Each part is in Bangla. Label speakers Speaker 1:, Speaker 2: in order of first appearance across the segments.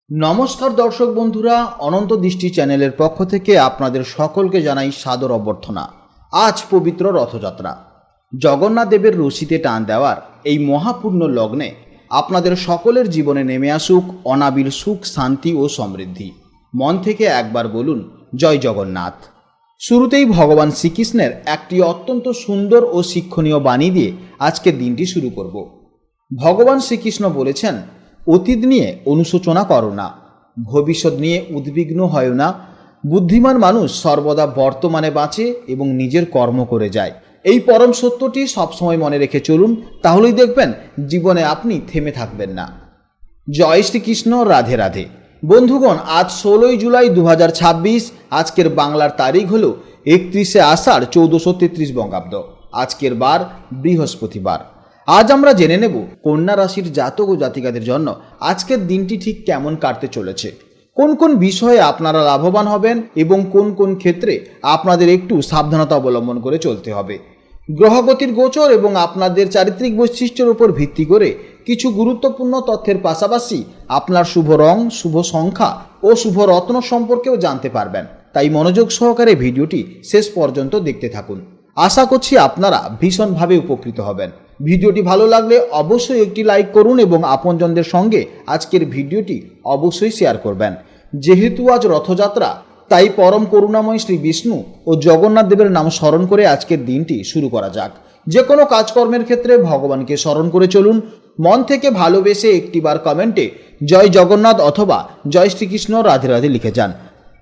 Speaker 1: নমস্কার দর্শক বন্ধুরা, অনন্ত দৃষ্টি চ্যানেলের পক্ষ থেকে আপনাদের সকলকে জানাই সাদর অভ্যর্থনা। আজ পবিত্র রথযাত্রা, জগন্নাথ দেবের রশিতে টান দেওয়ার এই মহাপূর্ণ লগ্নে আপনাদের সকলের জীবনে নেমে আসুক অনাবিল সুখ, শান্তি ও সমৃদ্ধি। মন থেকে একবার বলুন জয় জগন্নাথ। শুরুতেই ভগবান শ্রীকৃষ্ণের একটি অত্যন্ত সুন্দর ও শিক্ষণীয় বাণী দিয়ে আজকের দিনটি শুরু করব। ভগবান শ্রীকৃষ্ণ বলেছেন, অতীত নিয়ে অনুশোচনা করো না, ভবিষ্যৎ নিয়ে উদ্বিগ্ন হয় না। বুদ্ধিমান মানুষ সর্বদা বর্তমানে বাঁচে এবং নিজের কর্ম করে যায়। এই পরম সত্যটি সবসময় মনে রেখে চলুন, তাহলেই দেখবেন জীবনে আপনি থেমে থাকবেন না। জয় শ্রীকৃষ্ণ, রাধে রাধে। বন্ধুগণ, আজ 16 জুলাই 2026। আজকের বাংলার তারিখ হল 31শে আষাঢ় 1433 বঙ্গাব্দ। আজকের বার বৃহস্পতিবার। আজ আমরা জেনে নেব কন্যা রাশির জাতক ও জাতিকাদের জন্য আজকের দিনটি ঠিক কেমন কাটতে চলেছে, কোন কোন বিষয়ে আপনারা লাভবান হবেন এবং কোন কোন ক্ষেত্রে আপনাদের একটু সাবধানতা অবলম্বন করে চলতে হবে। গ্রহগতির গোচর এবং আপনাদের চারিত্রিক বৈশিষ্ট্যের উপর ভিত্তি করে কিছু গুরুত্বপূর্ণ তথ্যের পাশাপাশি আপনার শুভ রং, শুভ সংখ্যা ও শুভ রত্ন সম্পর্কেও জানতে পারবেন। তাই মনোযোগ সহকারে ভিডিওটি শেষ পর্যন্ত দেখতে থাকুন। আশা করছি আপনারা ভীষণভাবে উপকৃত হবেন। ভিডিওটি ভালো লাগলে অবশ্যই একটি লাইক করুন এবং আপনজনদের সঙ্গে আজকের ভিডিওটি অবশ্যই শেয়ার করবেন। যেহেতু আজ রথযাত্রা, তাই পরম করুণাময় শ্রী বিষ্ণু ও জগন্নাথ দেবের নাম স্মরণ করে আজকের দিনটি শুরু করা যাক। যে কোনো কাজকর্মের ক্ষেত্রে ভগবানকে স্মরণ করে চলুন। মন থেকে ভালোবেসে একটিবার কমেন্টে জয় জগন্নাথ অথবা জয় শ্রীকৃষ্ণ, রাধে রাধে লিখে যান।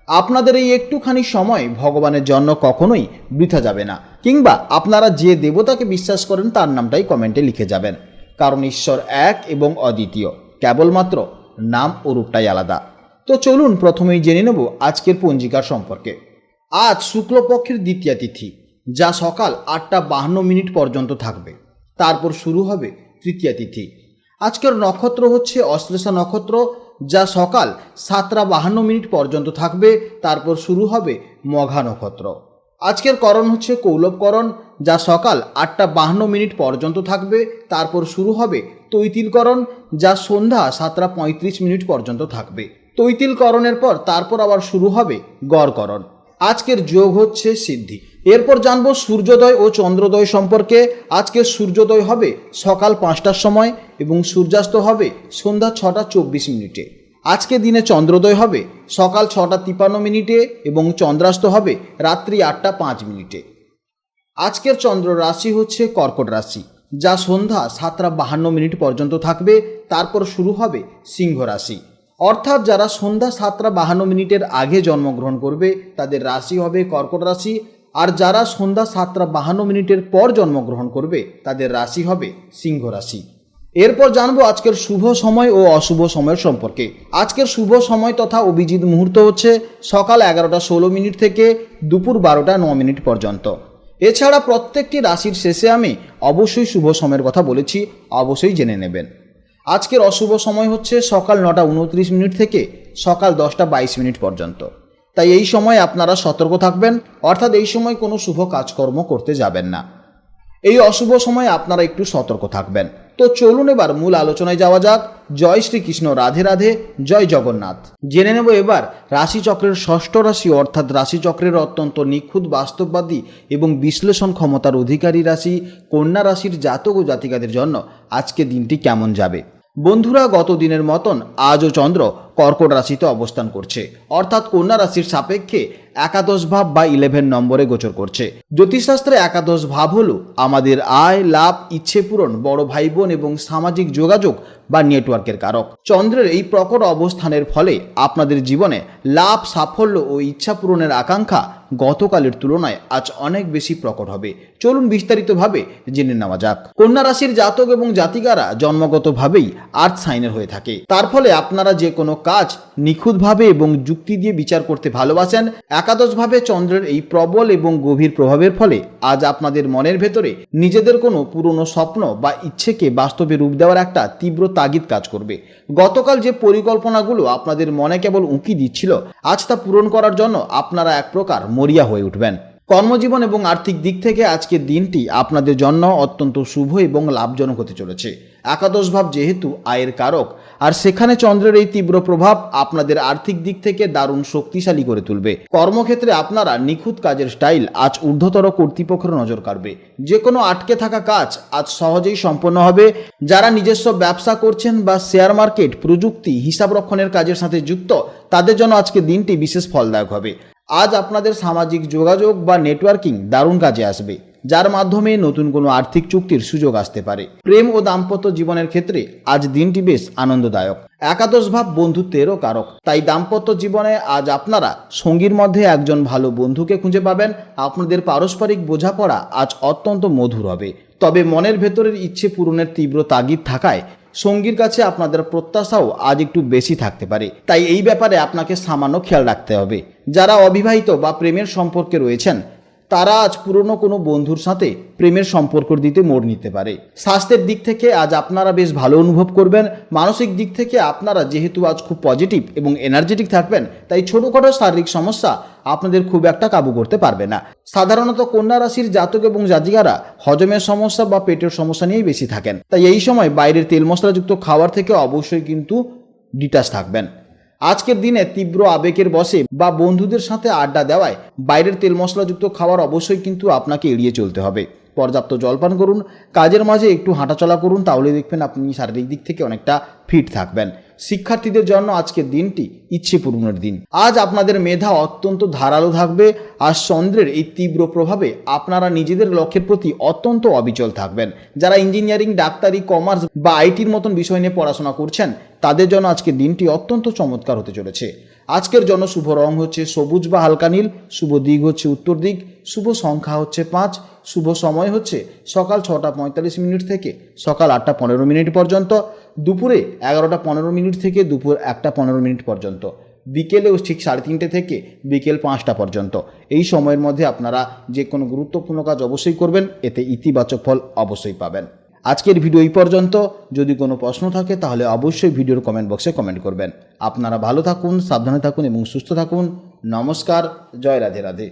Speaker 1: আপনাদের এই একটুখানি সময় ভগবানের জন্য কখনোই বৃথা যাবে না, কিংবা আপনারা যে দেবতাকে বিশ্বাস করেন তার নামটাই কমেন্টে লিখে যাবেন, কারণ ঈশ্বর এক এবং অদ্বিতীয়, কেবলমাত্র নাম ও রূপটাই আলাদা। তো চলুন প্রথমেই জেনে নেব আজকের পঞ্জিকার সম্পর্কে। আজ শুক্লপক্ষের দ্বিতীয়া তিথি, যা সকাল 8টা 52 পর্যন্ত থাকবে। তারপর শুরু হবে তৃতীয়া তিথি। আজকের নক্ষত্র হচ্ছে অশ্লেষা নক্ষত্র, যা সকাল 7টা 52 পর্যন্ত থাকবে। তারপর শুরু হবে মঘা নক্ষত্র। আজকের করণ হচ্ছে কৌলবকরণ, যা সকাল 8টা 52 পর্যন্ত থাকবে। তারপর শুরু হবে তৈতিলকরণ, যা সন্ধ্যা 7টা 35 পর্যন্ত থাকবে। তৈতিলকরণের পর তারপর আবার শুরু হবে গড়করণ। আজকের যোগ হচ্ছে সিদ্ধি। এরপর জানবো সূর্যোদয় ও চন্দ্রোদয় সম্পর্কে। আজকের সূর্যোদয় হবে সকাল 5টার সময় এবং সূর্যাস্ত হবে সন্ধ্যা 6টা 24। আজকে দিনে চন্দ্রোদয় হবে সকাল 6টা 53 এবং চন্দ্রাস্ত হবে রাত্রি 8টা 5। আজকের চন্দ্র রাশি হচ্ছে কর্কট রাশি, যা সন্ধ্যা 7টা 52 পর্যন্ত থাকবে। তারপর শুরু হবে সিংহ রাশি, অর্থাৎ যারা সন্ধ্যা 7টা 52 আগে জন্মগ্রহণ করবে তাদের রাশি হবে কর্কট রাশি, আর যারা সন্ধ্যা 7টা 52 পর জন্মগ্রহণ করবে তাদের রাশি হবে সিংহ রাশি। এরপর জানবো আজকের শুভ সময় ও অশুভ সময়ের সম্পর্কে। আজকের শুভ সময় তথা অভিজিৎ মুহূর্ত হচ্ছে সকাল 11টা 16 থেকে দুপুর 12টা 9 পর্যন্ত। এছাড়া প্রত্যেকটি রাশির শেষে আমি অবশ্যই শুভ সময়ের কথা বলেছি, অবশ্যই জেনে নেবেন। আজকের অশুভ সময় হচ্ছে সকাল 9টা 29 থেকে সকাল 10টা 22 পর্যন্ত। তাই এই সময় আপনারা সতর্ক থাকবেন, অর্থাৎ এই সময় কোনো শুভ কাজকর্ম করতে যাবেন না। এই অশুভ সময় আপনারা একটু সতর্ক থাকবেন। তো চলুন এবার মূল আলোচনায় যাওয়া যাক। জয় শ্রীকৃষ্ণ, রাধে রাধে, জয় জগন্নাথ। জেনে নেব এবার রাশিচক্রের ষষ্ঠ রাশি, অর্থাৎ রাশিচক্রের অত্যন্ত নিখুঁত, বাস্তববাদী এবং বিশ্লেষণ ক্ষমতার অধিকারী রাশি কন্যা রাশির জাতক ও জাতিকাদের জন্য আজকে দিনটি কেমন যাবে। বন্ধুরা, গত দিনের মতন আজও চন্দ্র কর্কট রাশিতে অবস্থান করছে, অর্থাৎ কন্যা রাশির সাপেক্ষে একাদশ ভাব বা 11 নম্বরে গোচর করছে। জ্যোতিষশাস্ত্রে একাদশ ভাব হলো আমাদের আয়, লাভ, ইচ্ছে পূরণ, বড় ভাই বোন এবং সামাজিক যোগাযোগ বা নেটওয়ার্কের কারক। চন্দ্রের এই প্রকট অবস্থানের ফলে আপনাদের জীবনে লাভ, সাফল্য ও ইচ্ছা পূরণের আকাঙ্ক্ষা গতকালের তুলনায় আজ অনেক বেশি প্রকট হবে। চলুন বিস্তারিতভাবে জেনে নেওয়া যাক। কন্যা রাশির জাতক এবং জাতিকারা জন্মগতভাবেই আর্থ সাইনের হয়ে থাকে। তার ফলে আপনারা যে কোনো কাজ নিখুঁতভাবে এবং যুক্তি দিয়ে বিচার করতে ভালোবাসেন। একাদশভাবে চন্দ্রের এই প্রবল এবং গভীর প্রভাবের ফলে আজ আপনাদের মনের ভেতরে নিজেদের কোনো পুরনো স্বপ্ন বা ইচ্ছেকে বাস্তবে রূপ দেওয়ার একটা তীব্র তাগিদ কাজ করবে। গতকাল যে পরিকল্পনাগুলো আপনাদের মনে কেবল উঁকি দিচ্ছিল, আজ তা পূরণ করার জন্য আপনারা এক প্রকার মরিয়া হয়ে উঠবেন। কর্মজীবন এবং আর্থিক দিক থেকে আজকের দিনটি আপনাদের জন্য অত্যন্ত শুভ এবং লাভজনক হতে চলেছে। একাদশ ভাব যেহেতু আয়ের কারক, আর সেখানে চন্দ্রের এই তীব্র প্রভাব আপনাদের আর্থিক দিক থেকে দারুণ শক্তিশালী করে তুলবে। কর্মক্ষেত্রে আপনারা নিখুঁত কাজের স্টাইল আজ ঊর্ধ্বতর কর্তৃপক্ষের নজর কাড়বে। যে কোনো আটকে থাকা কাজ আজ সহজেই সম্পন্ন হবে। যারা নিজস্ব ব্যবসা করছেন বা শেয়ার মার্কেট, প্রযুক্তি, হিসাব রক্ষণের কাজের সাথে যুক্ত, তাদের জন্য আজকে দিনটি বিশেষ ফলদায়ক হবে। আজ আপনাদের সামাজিক যোগাযোগ বা নেটওয়ার্কিং দারুণ কাজে আসবে, যার মাধ্যমে নতুন কোনো আর্থিক চুক্তির সুযোগ আসতে পারে। প্রেম ও দাম্পত্য জীবনের ক্ষেত্রে আজ দিনটি বেশ আনন্দদায়ক। একাদশ ভাব বন্ধুত্বেরও কারক, তাই দাম্পত্য জীবনে আজ আপনারা সঙ্গীর মধ্যে একজন ভালো বন্ধুকে খুঁজে পাবেন। আপনাদের পারস্পরিক বোঝাপড়া আজ অত্যন্ত মধুর হবে। তবে মনের ভেতরের ইচ্ছে পূরণের তীব্র তাগিদ থাকায় সঙ্গীর কাছে আপনাদের প্রত্যাশাও আজ একটু বেশি থাকতে পারে, তাই এই ব্যাপারে আপনাকে সামান্য খেয়াল রাখতে হবে। যারা অবিবাহিত বা প্রেমের সম্পর্কে রয়েছেন, তারা আজ পুরনো কোনো বন্ধুর সাথে প্রেমের সম্পর্ক দিতে মোড় নিতে পারে। স্বাস্থ্যের দিক থেকে আজ আপনারা বেশ ভালো অনুভব করবেন। মানসিক দিক থেকে আপনারা যেহেতু আজ খুব পজিটিভ এবং এনার্জেটিক থাকবেন, তাই ছোটোখাটো শারীরিক সমস্যা আপনাদের খুব একটা কাবু করতে পারবে না। সাধারণত কন্যা রাশির জাতক এবং জাতিকারা হজমের সমস্যা বা পেটের সমস্যা নিয়েই বেশি থাকেন, তাই এই সময় বাইরের তেল মশলাযুক্ত খাবার থেকে অবশ্যই কিন্তু ডিটাচ থাকবেন। আজকের দিনে তীব্র আবেগের বশে বা বন্ধুদের সাথে আড্ডা দেওয়ায় বাইরের তেল মশলাযুক্ত খাবার অবশ্যই কিন্তু আপনাকে এড়িয়ে চলতে হবে। পর্যাপ্ত জলপান করুন, কাজের মাঝে একটু হাঁটাচলা করুন, তাহলে দেখবেন আপনি শারীরিক দিক থেকে অনেকটা ফিট থাকবেন। শিক্ষার্থীদের জন্য আজকের দিনটি ইচ্ছে পূরণের দিন। আজ আপনাদের মেধা অত্যন্ত ধারালো থাকবে। আর চন্দ্রের এই তীব্র প্রভাবে আপনারা নিজেদের লক্ষ্যের প্রতি অত্যন্ত অবিচল থাকবেন। যারা ইঞ্জিনিয়ারিং, ডাক্তারি, কমার্স বা আইটির মতন বিষয় নিয়ে পড়াশোনা করছেন, তাদের জন্য আজকের দিনটি অত্যন্ত চমৎকার হতে চলেছে। আজকের জন্য শুভ রং হচ্ছে সবুজ বা হালকা নীল, শুভ দিক হচ্ছে উত্তর দিক, শুভ সংখ্যা হচ্ছে 5, শুভ সময় হচ্ছে সকাল 6টা 45 মিনিট থেকে সকাল 8টা 15 মিনিট পর্যন্ত, দুপুরে 11টা 15 মিনিট থেকে দুপুর 1টা 15 মিনিট পর্যন্ত, বিকেলেও ঠিক 3:30 থেকে বিকেল 5টা পর্যন্ত। এই সময়ের মধ্যে আপনারা যে কোনো গুরুত্বপূর্ণ কাজ অবশ্যই করবেন, এতে ইতিবাচক ফল অবশ্যই পাবেন। আজকের ভিডিও এই পর্যন্ত। যদি কোনো প্রশ্ন থাকে তাহলে অবশ্যই ভিডিওর কমেন্ট বক্সে কমেন্ট করবেন। আপনারা ভালো থাকুন, সাবধানে থাকুন এবং সুস্থ থাকুন। নমস্কার, জয় রাধে রাধে।